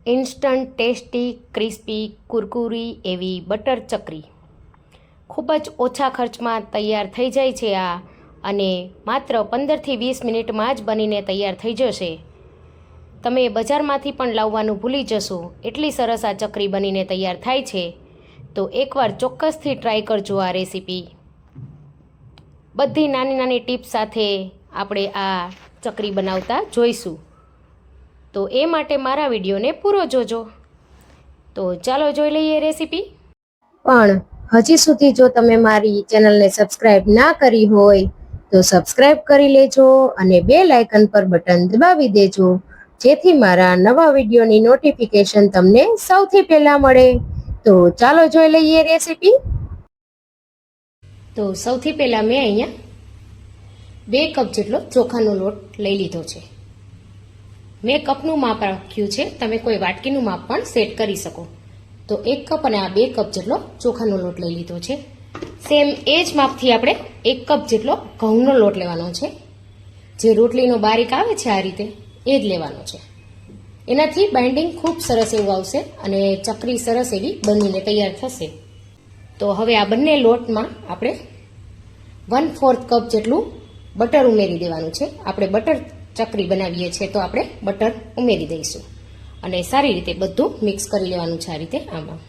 Instant tasty crispy કુરકુરી એવી butter ચકરી ખૂબ જ ઓછા ખર્ચમાં તૈયાર થઈ જાય છે આ, અને માત્ર 15થી 20 મિનિટમાં જ બનીને તૈયાર થઈ જશે. તમે બજારમાંથી પણ લાવવાનું ભૂલી જશો, એટલી સરસ આ ચકરી બનીને તૈયાર થાય છે. તો એકવાર ચોક્કસથી ટ્રાય કરજો આ રેસીપી. બધી નાની નાની ટિપ્સ સાથે આપણે આ ચકરી બનાવતા જોઈશું. તો એ માટે મારા વિડીયોને પૂરો જોજો. તો ચાલો જોઈ લઈએ રેસીપી. પણ હજી સુધી જો તમે મારી ચેનલને સબસ્ક્રાઇબ ના કરી હોય તો સબસ્ક્રાઇબ કરી લેજો અને બેલ આઇકન પર બટન દબાવી દેજો, જેથી મારા નવા વિડીયોની નોટિફિકેશન તમને સૌથી પહેલા મળે. તો ચાલો જોઈ લઈએ રેસીપી. તો સૌથી પહેલા મેં અહીંયા 2 કપ જેટલો ચોખાનો લોટ લઈ લીધો છે. મેં કપનું માપ રાખ્યું છે, તમે કોઈ વાટકીનું માપ પણ સેટ કરી શકો. તો 1 કપ અને આ 2 કપ જેટલો ચોખાનો લોટ લઈ લીધો છે. સેમ એ જ માપથી આપણે 1 કપ જેટલો ઘઉંનો લોટ લેવાનો છે. જે રોટલીનો બારીક આવે છે આ રીતે એ જ લેવાનો છે. એનાથી બાઇન્ડિંગ ખૂબ સરસ એવું આવશે અને ચકરી સરસ એવી બનીને તૈયાર થશે. તો હવે આ બંને લોટમાં આપણે 1/4 કપ જેટલું બટર ઉમેરી દેવાનું છે. આપણે બટર ચકરી બનાવીએ છીએ તો આપણે બટર ઉમેરી દઈશું અને સારી રીતે બધું મિક્સ કરી લેવાનું છે. આ રીતે આમાં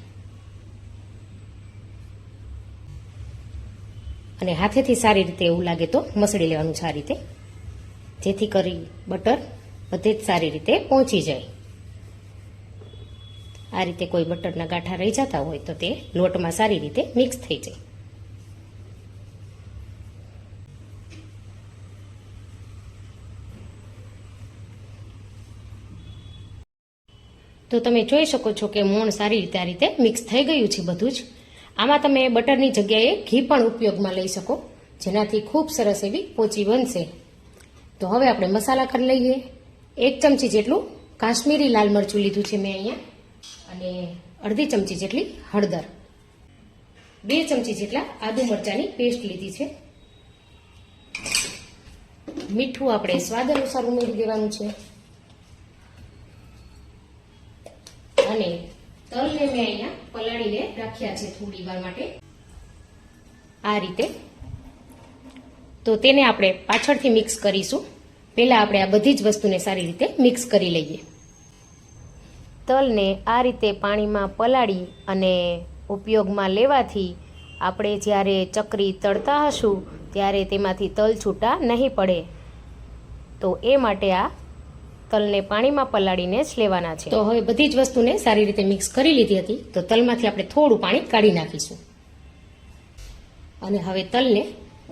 અને હાથેથી સારી રીતે એવું લાગે તો મસળી લેવાનું છે આ રીતે, જેથી કરી બટર બધે જ સારી રીતે પહોંચી જાય. આ રીતે કોઈ બટરના ગાંઠા રહી જતા હોય તો તે લોટમાં સારી રીતે મિક્સ થઈ જાય. તો તમે જોઈ શકો છો કે મોણ સારી રીતે આ રીતે મિક્સ થઈ ગયું છે બધું જ. આમાં તમે બટરની જગ્યાએ ઘી પણ ઉપયોગમાં લઈ શકો, જેનાથી ખૂબ સરસ એવી પોચી બનશે. તો હવે આપણે મસાલા કરી લઈએ. 1 ચમચી જેટલું કાશ્મીરી લાલ મરચું લીધું છે મેં અહીંયા, અને અડધી ચમચી જેટલી હળદર, 2 ચમચી જેટલા આદુ મરચાંની પેસ્ટ લીધી છે. મીઠું આપણે સ્વાદ અનુસાર ઉમેરી દેવાનું છે. અને તલને મેં અહીંયા પલાળીને રાખ્યા છે થોડી વાર માટે આ રીતે. તો તેને આપણે પાછળથી મિક્સ કરીશું. પહેલા આપણે આ બધી જ વસ્તુને સારી રીતે મિક્સ કરી લઈએ. તલને આ રીતે પાણીમાં પલાળી અને ઉપયોગમાં લેવાથી આપણે જ્યારે ચકરી તળતા હશું ત્યારે તેમાંથી તલ છૂટા નહીં પડે. તો એ માટે આ તલને પાણીમાં પલાળીને જ લેવાના છે. તો હવે બધી જ વસ્તુને સારી રીતે મિક્સ કરી લીધી હતી, તો તલમાંથી આપણે થોડું પાણી કાઢી નાખીશું અને હવે તલને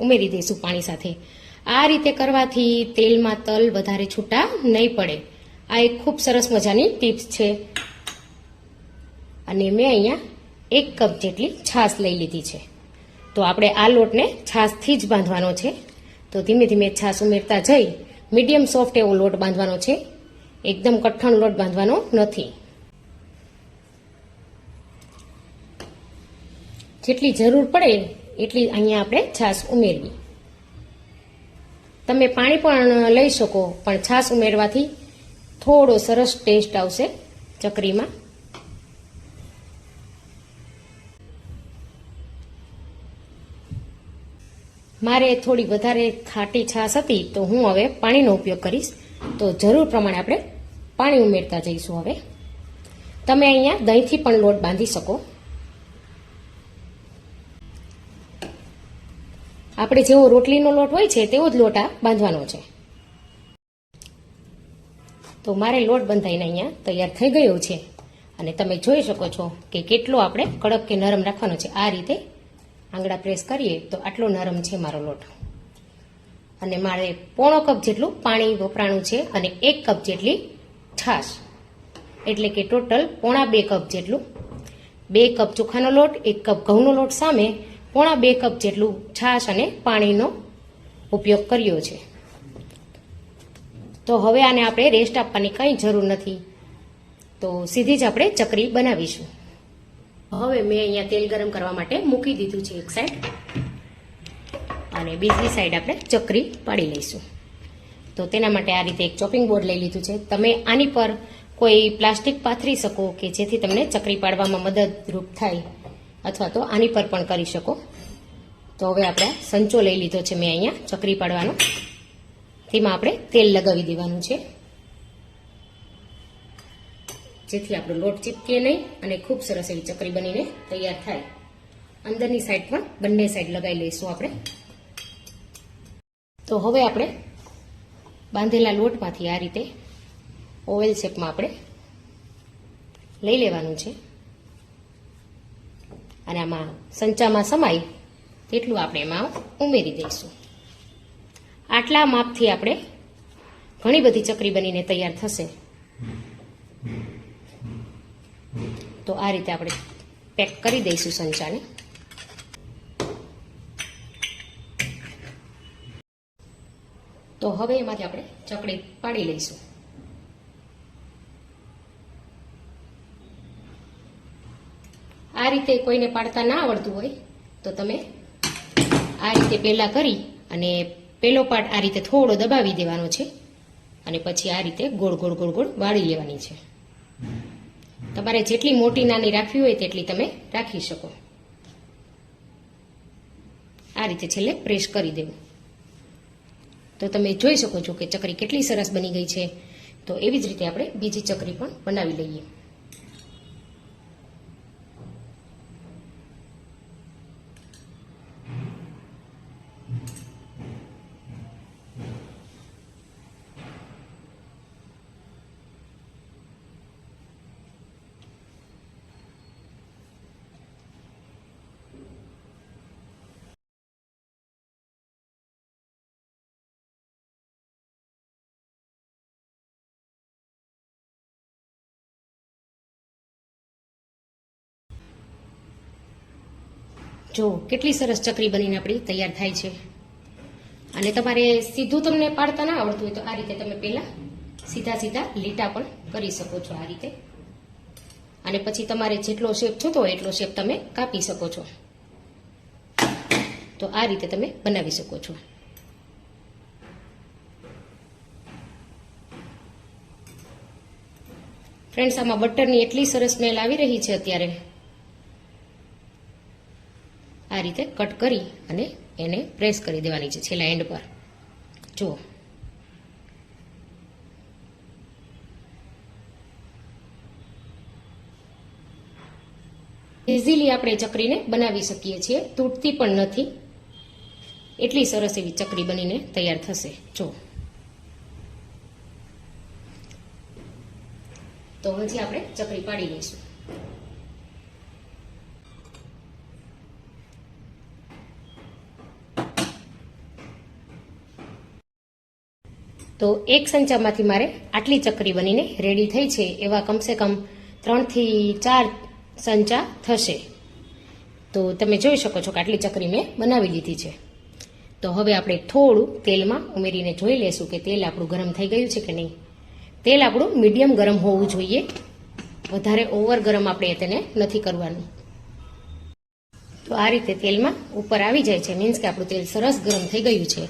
ઉમેરી દઈશું પાણી સાથે. આ રીતે કરવાથી તેલમાં તલ વધારે છૂટા નહીં પડે. આ એક ખૂબ સરસ મજાની ટિપ્સ છે. અને મેં અહીંયા 1 કપ જેટલી છાશ લઈ લીધી છે. તો આપણે આ લોટને છાશથી જ બાંધવાનો છે. તો ધીમે ધીમે છાશ ઉમેરતા જઈ મીડિયમ સોફ્ટ એવો લોટ બાંધવાનો છે. એકદમ કઠણ લોટ બાંધવાનો નથી. જેટલી જરૂર પડે એટલી અહીંયા આપણે છાશ ઉમેરવી. તમે પાણી પણ લઈ શકો, પણ છાશ ઉમેરવાથી થોડો સરસ ટેસ્ટ આવશે ચકરીમાં. મારે થોડી વધારે ખાટી છાશ હતી તો હું હવે પાણીનો ઉપયોગ કરીશ. તો જરૂર પ્રમાણે આપણે પાણી ઉમેરતા જઈશું. હવે તમે અહીંયા દહીંથી પણ લોટ બાંધી શકો. આપણે જેવો રોટલીનો લોટ હોય છે તેવો જ લોટ આ બાંધવાનો છે. તો મારે લોટ બંધાઈને અહીંયા તૈયાર થઈ ગયો છે અને તમે જોઈ શકો છો કે કેટલો આપણે કડક કે નરમ રાખવાનો છે. આ રીતે આંગળા પ્રેસ કરીએ તો આટલો નરમ છે મારો લોટ. અને મારે 1/4 કપ જેટલું પાણી વપરાણું છે અને 1 કપ જેટલી છાશ, એટલે કે ટોટલ 1.5 કપ જેટલું. 2 કપ ચોખાનો લોટ, 1 કપ ઘઉંનો લોટ સામે 1.5 કપ જેટલું છાશ અને પાણીનો ઉપયોગ કર્યો છે. તો હવે આને આપણે રેસ્ટ આપવાની કંઈ જરૂર નથી. તો સીધી જ આપણે ચકરી બનાવીશું. હવે મેં અહીંયા તેલ ગરમ કરવા માટે મૂકી દીધું છે એક સાઈડ, અને બીજી સાઈડ આપણે ચકરી પાડી લઈશું. તો તેના માટે આ રીતે એક ચોપિંગ બોર્ડ લઈ લીધું છે. તમે આની પર કોઈ પ્લાસ્ટિક પાથરી શકો કે જેથી તમને ચકરી પાડવામાં મદદરૂપ થાય, અથવા તો આની પર પણ કરી શકો. તો હવે આપણે સંચો લઈ લીધો છે મેં અહીંયા ચકરી પાડવાનો. તેમાં આપણે તેલ લગાવી દેવાનું છે, જેથી આપણો લોટ ચીપકે નહીં અને ખૂબ સરસ એવી ચકરી બનીને તૈયાર થાય. અંદરની સાઈડ પણ બંને સાઈડ લગાવી લઈશું આપણે. તો હવે આપણે બાંધેલા લોટમાંથી આ રીતે ઓવેલ શેપમાં આપણે લઈ લેવાનું છે, અને આમાં સંચામાં સમાય તેટલું આપણે એમાં ઉમેરી દઈશું. આટલા માપથી આપણે ઘણી બધી ચકરી બનીને તૈયાર થશે. તો આ રીતે આપણે પેક કરી દઈશું સંચાને. તો હવે એમાંથી આપણે ચકરી પાડી લઈશું. આ રીતે કોઈને પાડતા ના આવડતું હોય તો તમે આ રીતે પહેલા કરી અને પેલો પાર્ટ આ રીતે થોડો દબાવી દેવાનો છે, અને પછી આ રીતે ગોળ ગોળ ગોળ ગોળ વાળી લેવાની છે. તમારે જેટલી મોટી નાની રાખવી હોય તેટલી તમે રાખી શકો. આ રીતે છેલ્લે પ્રેસ કરી દેવું. તો તમે જોઈ શકો છો કે ચકરી કેટલી સરસ બની ગઈ છે. તો એવી જ રીતે આપણે બીજી ચકરી પણ બનાવી લઈએ. જો કેટલી સરસ ચકરી બનીને આપણી તૈયાર થાય છે. અને તમારે સીધું તમને પાડતા ના આવડતું હોય તો આ રીતે તમે પહેલા સીધા સીધા લીટા પણ કરી શકો છો આ રીતે. અને પછી તમારે જેટલો શેપ જોતો હોય એટલો શેપ તમે કાપી શકો છો. તો આ રીતે તમે બનાવી શકો છો. ફ્રેન્ડ્સ, આમાં બટરની એટલી સરસ સ્મેલ આવી રહી છે અત્યારે. આ રીતે કટ કરી અને એને પ્રેસ કરી દેવાની છે છેલ્લા એન્ડ પર. જુઓ, ઇઝીલી આપણે ચકરીને બનાવી શકીએ છીએ, તૂટતી પણ નથી. એટલી સરસ એવી ચકરી બનીને તૈયાર થશે. જુઓ, તો હજી આપણે ચકરી પાડી લઈશું. તો એક સંચામાંથી મારે આટલી ચકરી બનીને રેડી થઈ છે. એવા કમસે કમ 3 થી 4 સંચા થશે. તો તમે જોઈ શકો છો કે આટલી ચકરી મેં બનાવી લીધી છે. તો હવે આપણે થોડું તેલમાં ઉમેરીને જોઈ લેશું કે તેલ આપણું ગરમ થઈ ગયું છે કે નહીં. તેલ આપણું મીડિયમ ગરમ હોવું જોઈએ, વધારે ઓવર ગરમ આપણે તેને નથી કરવાનું. તો આ રીતે તેલમાં ઉપર આવી જાય છે, મીન્સ કે આપણું તેલ સરસ ગરમ થઈ ગયું છે.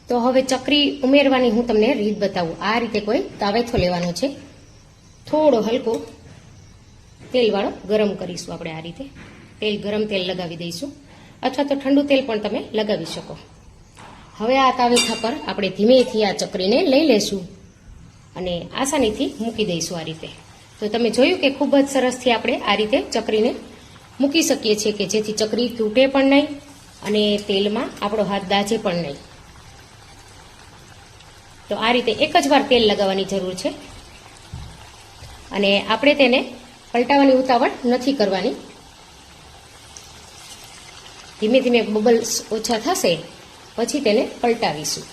તો હવે ચકરી ઉમેરવાની હું તમને રીત બતાવું. આ રીતે કોઈ તાવેથો લેવાનો છે, થોડો હલકો તેલવાળો ગરમ કરીશું આપણે. આ રીતે ગરમ તેલ લગાવી દઈશું, અથવા તો ઠંડુ તેલ પણ તમે લગાવી શકો. હવે આ તાવેથા પર આપણે ધીમેથી આ ચકરીને લઈ લેશું અને આસાનીથી મૂકી દઈશું આ રીતે. તો તમે જોયું કે ખૂબ જ સરસથી આપણે આ રીતે ચકરીને મૂકી શકીએ છીએ કે જેથી ચકરી તૂટે પણ નહીં અને તેલમાં આપણો હાથ દાઝે પણ નહીં. તો આ રીતે એક જ વાર તેલ લગાવવાની જરૂર છે અને આપણે તેને પલટાવવાની ઉતાવળ નથી કરવાની. ધીમે ધીમે બબલ્સ ઓછા થશે પછી તેને પલટાવીશું.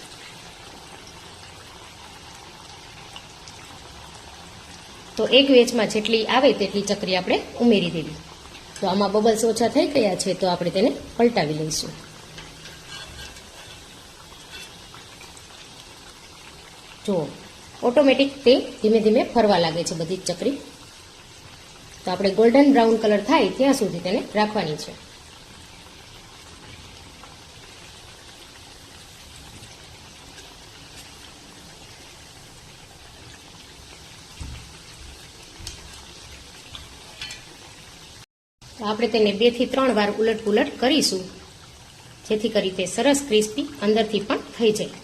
તો એક વેચમાં જેટલી આવે તેટલી ચકરી આપણે ઉમેરી દેવી. તો આમાં બબલ્સ ઓછા થઈ ગયા છે તો આપણે તેને પલટાવી લઈશું. જુઓ, ઓટોમેટિક તે ધીમે ધીમે ફરવા લાગે છે બધી જ ચકરી. તો આપણે ગોલ્ડન બ્રાઉન કલર થાય ત્યાં સુધી તેને રાખવાની છે. આપણે તેને 2 થી 3 વાર ઉલટ પુલટ કરીશું, જેથી કરી તે સરસ ક્રિસ્પી અંદરથી પણ થઈ જાય.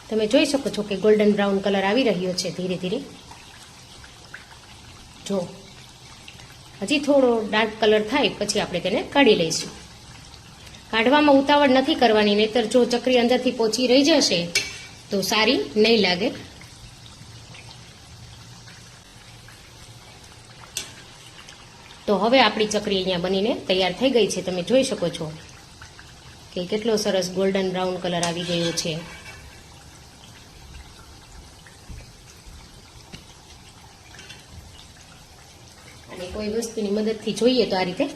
તમે જોઈ શકો છો કે ગોલ્ડન બ્રાઉન કલર આવી રહ્યો છે ધીરે ધીરે. જો હજી થોડો ડાર્ક કલર થાય પછી આપણે તેને કાઢી લઈશું. કાઢવામાં ઉતાવળ નથી કરવાની, નહીતર જો ચકરી અંદરથી પોચી રહી જશે તો સારી નહીં લાગે. તો હવે આપણી ચકરી અહીંયા બનીને તૈયાર થઈ ગઈ છે. તમે જોઈ શકો છો કે કેટલો સરસ ગોલ્ડન બ્રાઉન કલર આવી ગયો છે. અને કોઈ વસ્તુની મદદથી જોઈએ તો આ રીતે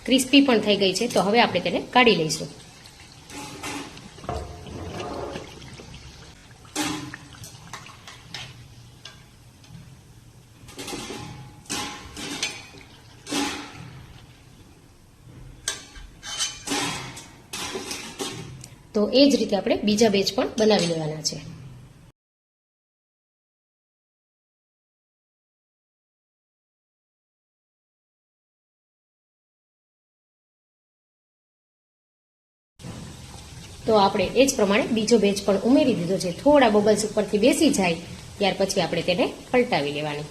ક્રિસ્પી પણ થઈ ગઈ છે. તો હવે આપણે તેને કાઢી લઈશું. તો એ જ રીતે આપણે બીજા બેચ પણ બનાવી લેવાના છે. તો આપણે એ જ પ્રમાણે બીજો બેચ પણ ઉમેરી દીધો છે. થોડા બબલ્સ ઉપરથી બેસી જાય ત્યાર પછી આપણે તેને પલટાવી લેવાની.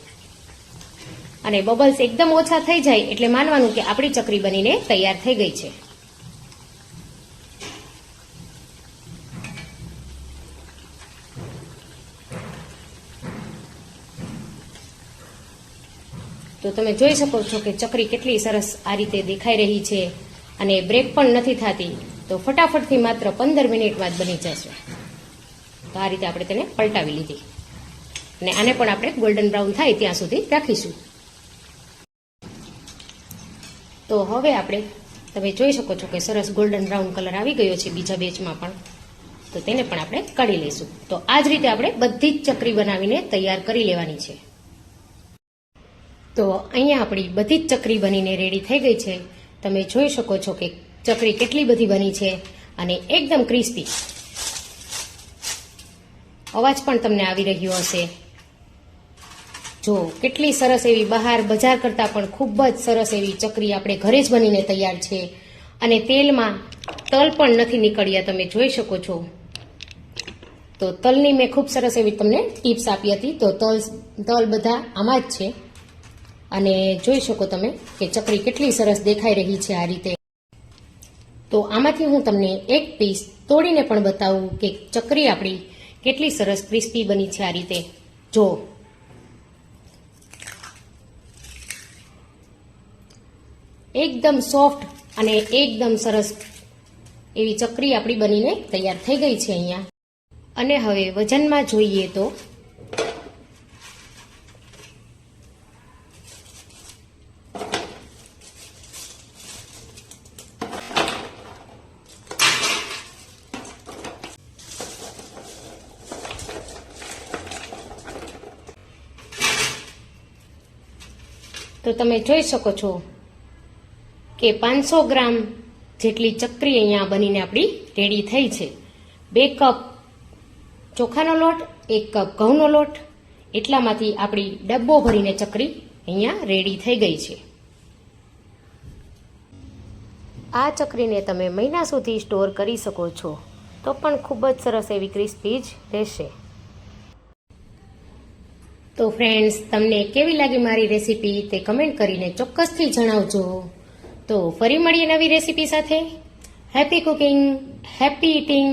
અને બબલ્સ એકદમ ઓછા થઈ જાય એટલે માનવાનું કે આપણી ચકરી બનીને તૈયાર થઈ ગઈ છે. તો તમે જોઈ શકો છો કે ચકરી કેટલી સરસ આ રીતે દેખાઈ રહી છે અને બ્રેક પણ નથી થતી. તો ફટાફટથી માત્ર 15 મિનિટમાં જ બની જશે. તો આ રીતે આપણે તેને પલટાવી લીધી અને આને પણ આપણે ગોલ્ડન બ્રાઉન થાય ત્યાં સુધી રાખીશું. તો હવે આપણે તમે જોઈ શકો છો કે સરસ ગોલ્ડન બ્રાઉન કલર આવી ગયો છે બીજા બેચમાં પણ. તો તેને પણ આપણે કાઢી લઈશું. તો આ જ રીતે આપણે બધી જ ચકરી બનાવીને તૈયાર કરી લેવાની છે. તો અહીંયા આપણી બધી જ ચકરી બનીને રેડી થઈ ગઈ છે. તમે જોઈ શકો છો કે ચકરી કેટલી બધી બની છે અને એકદમ ક્રિસ્પી. અવાજ પણ તમને આવી રહ્યો હશે. જો કેટલી સરસ એવી બહાર બજાર કરતાં પણ ખૂબ જ સરસ એવી ચકરી આપણે ઘરે જ બનીને તૈયાર છે. અને તેલમાં તલ પણ નથી નીકળ્યા, તમે જોઈ શકો છો. તો તલની મેં ખૂબ સરસ એવી તમને ટિપ્સ આપી હતી. તો તલ બધા આમાં જ છે. અને જોઈ શકો તમે કે ચકરી કેટલી સરસ દેખાઈ રહી છે આ રીતે. તો આમાંથી હું તમને એક પીસ તોડીને પણ બતાવું કે ચકરી આપણી કેટલી સરસ ક્રિસ્પી બની છે આ રીતે. જો એકદમ સોફ્ટ અને એકદમ સરસ એવી ચકરી આપણી બનીને તૈયાર થઈ ગઈ છે અહીંયા. અને હવે વજનમાં જોઈએ તો તમે જોઈ શકો છો કે 500 ગ્રામ જેટલી ચકરી અહીંયા બનીને આપણી રેડી થઈ છે. 2 કપ ચોખાનો લોટ, 1 કપ ઘઉંનો લોટ, એટલામાંથી આપણી ડબ્બો ભરીને ચકરી અહીંયા રેડી થઈ ગઈ છે. આ ચકરીને તમે મહિના સુધી સ્ટોર કરી શકો છો તો પણ ખૂબ જ સરસ એવી ક્રિસ્પી જ રહેશે. તો ફ્રેન્ડ્સ, તમને કેવી લાગી મારી રેસીપી તે કમેન્ટ કરીને ચોક્કસથી જણાવજો. તો ફરી મળીએ નવી રેસીપી સાથે. Happy cooking, happy eating.